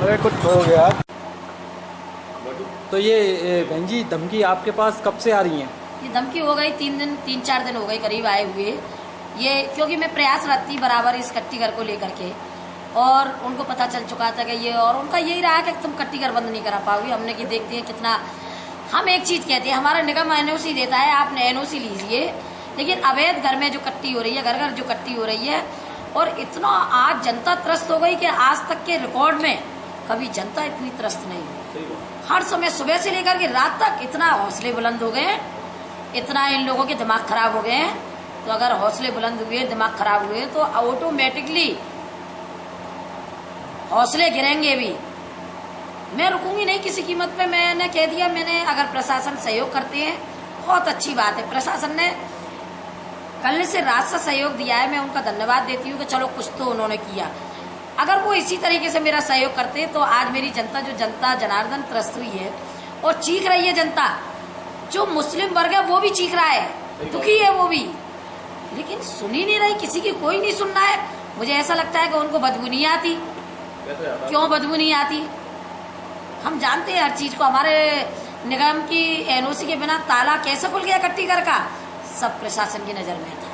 अरे कुछ हो गया। तो ये बहन जी धमकी आपके पास कब से आ रही है? ये धमकी हो गई 3-4 दिन हो गए करीब आए हुए। ये क्योंकि मैं प्रयासरत थी बराबर इस कट्टी घर को लेकर के, और उनको पता चल चुका था कि ये, और उनका यही रहा कि तुम कट्टी घर बंद नहीं करा पाओगे। हमने कि देखते हैं कितना, हम एक चीज कहते हैं हमारा निगम एनओसी देता है, आप एनओसी लीजिए, लेकिन अवैध घर में जो कट्टी हो रही है, घर घर जो कट्टी हो रही है, और इतना आज जनता त्रस्त हो गई कि आज तक के रिकॉर्ड में कभी जनता इतनी त्रस्त नहीं हुई। हर समय सुबह से लेकर के रात तक इतना हौसले बुलंद हो गए, इतना इन लोगों के दिमाग खराब हो गए हैं। तो अगर हौसले बुलंद हुए, दिमाग खराब हुए, तो ऑटोमेटिकली हौसले गिरेंगे भी। मैं रुकूंगी नहीं किसी कीमत पे। मैंने कह दिया, मैंने अगर प्रशासन सहयोग करते हैं बहुत अच्छी बात है। प्रशासन ने कल से रात से सहयोग दिया है, मैं उनका धन्यवाद देती हूँ कि चलो कुछ तो उन्होंने किया। अगर वो इसी तरीके से मेरा सहयोग करते तो आज मेरी जनता, जो जनता जनार्दन त्रस्त हुई है और चीख रही है जनता, जो मुस्लिम वर्ग है वो भी चीख रहा है, दुखी है वो भी, लेकिन सुन ही नहीं रही, किसी की कोई नहीं सुनना है। मुझे ऐसा लगता है कि उनको बदबू नहीं आती। क्यों बदबू नहीं आती? हम जानते हैं हर चीज को। हमारे निगम की एनओसी के बिना ताला कैसे खुल गया कट्टी घर का, सब प्रशासन की नजर में था।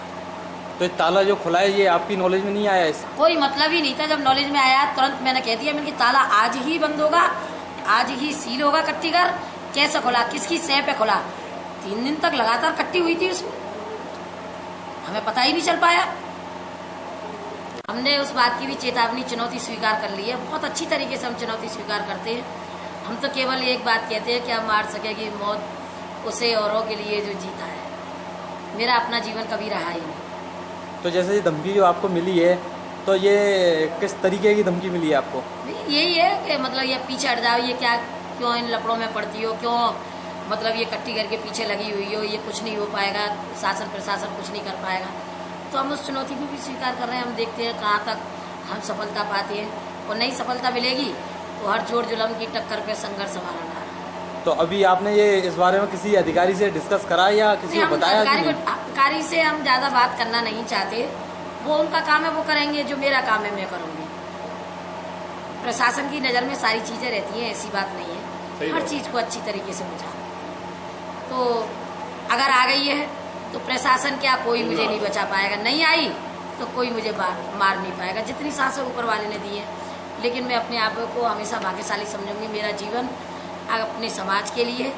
तो ये ताला जो खुला है ये आपकी नॉलेज में नहीं आया? इसका कोई मतलब ही नहीं था। जब नॉलेज में आया तुरंत मैंने कह दिया, मैंने ताला आज ही बंद होगा, आज ही सील होगा कट्टी घर। कैसे खुला, किसकी सह पे खुला? 3 दिन तक लगातार कट्टी हुई थी उसमें, हमें पता ही नहीं चल पाया। हमने उस बात की भी चेतावनी, चुनौती स्वीकार कर ली है। बहुत अच्छी तरीके से हम चुनौती स्वीकार करते हैं। हम तो केवल एक बात कहते हैं कि हम मार सकेगी मौत उसे औरों के लिए जो जीता है। मेरा अपना जीवन कभी रहा ही नहीं। तो जैसे ये धमकी जो आपको मिली है, तो ये किस तरीके की धमकी मिली है आपको? यही है कि मतलब ये पीछे हट जाओ, ये क्या, क्यों इन लफड़ों में पड़ती हो, क्यों मतलब ये कट्टी घर के पीछे लगी हुई हो, ये कुछ नहीं हो पाएगा, शासन प्रशासन कुछ नहीं कर पाएगा। तो हम उस चुनौती को भी स्वीकार कर रहे हैं। हम देखते हैं कहाँ तक हम सफलता पाते हैं, और नई सफलता मिलेगी तो हर जोर जुलम की टक्कर पे संघर्ष हमारा ना रहा। तो अभी आपने ये इस बारे में किसी अधिकारी से डिस्कस करा या किसी को बताया? अधिकारी से हम ज्यादा बात करना नहीं चाहते, वो उनका काम है वो करेंगे, जो मेरा काम है मैं करूँगी। प्रशासन की नज़र में सारी चीज़ें रहती हैं, ऐसी बात नहीं है। हर चीज़ को अच्छी तरीके से बुझा, तो अगर आ गई है तो प्रशासन क्या, कोई मुझे नहीं बचा पाएगा। नहीं आई तो कोई मुझे मार नहीं पाएगा। जितनी सांसें ऊपर वाले ने दी है, लेकिन मैं अपने आप को हमेशा भाग्यशाली समझूंगी। मेरा जीवन अपने समाज के लिए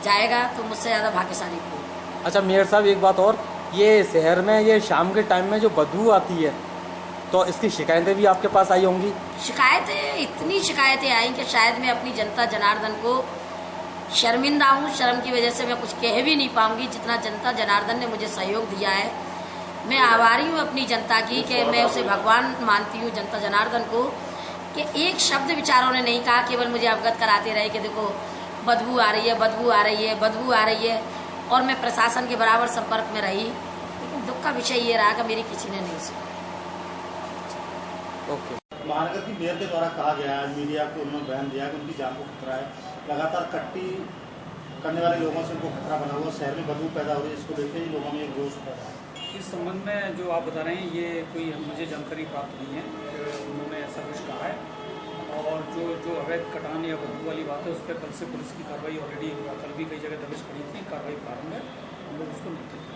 जाएगा तो मुझसे ज़्यादा भाग्यशाली कोई। अच्छा मेयर साहब, एक बात और, ये शहर में ये शाम के टाइम में जो बदबू आती है, तो इसकी शिकायतें भी आपके पास आई होंगी? शिकायतें, इतनी शिकायतें आई कि शायद मैं अपनी जनता जनार्दन को शर्मिंदा हूँ। शर्म की वजह से मैं कुछ कह भी नहीं पाऊंगी। जितना जनता जनार्दन ने मुझे सहयोग दिया है, मैं आभारी हूँ अपनी जनता की, कि मैं उसे भगवान मानती हूँ जनता जनार्दन को, कि एक शब्द विचारों ने नहीं कहा, केवल मुझे अवगत कराते रहे कि देखो बदबू आ रही है, बदबू आ रही है, बदबू आ रही है, और मैं प्रशासन के बराबर संपर्क में रही। लेकिन दुख का विषय ये रहा कि मेरी किसी ने नहीं सुनी। ओके। महानगर की मेयर के द्वारा कहा गया है, मीडिया को उन्होंने बयान दिया कि उनकी जान को खतरा है, लगातार कट्टी करने वाले लोगों से उनको खतरा बना हुआ, शहर में बदबू पैदा हो रही है, इसको देखते ही लोगों में एक रोष पैदा है। इस संबंध में जो आप बता रहे हैं ये कोई मुझे जानकारी प्राप्त नहीं है, उन्होंने ऐसा कुछ कहा है। और जो अवैध कटान या बदबू वाली बात है, उस पर कल से पुलिस की कार्रवाई ऑलरेडी, कल भी कई जगह दबिश पड़ी थी, कार्रवाई प्रारंभ है, हम लोग उसको नहीं करते।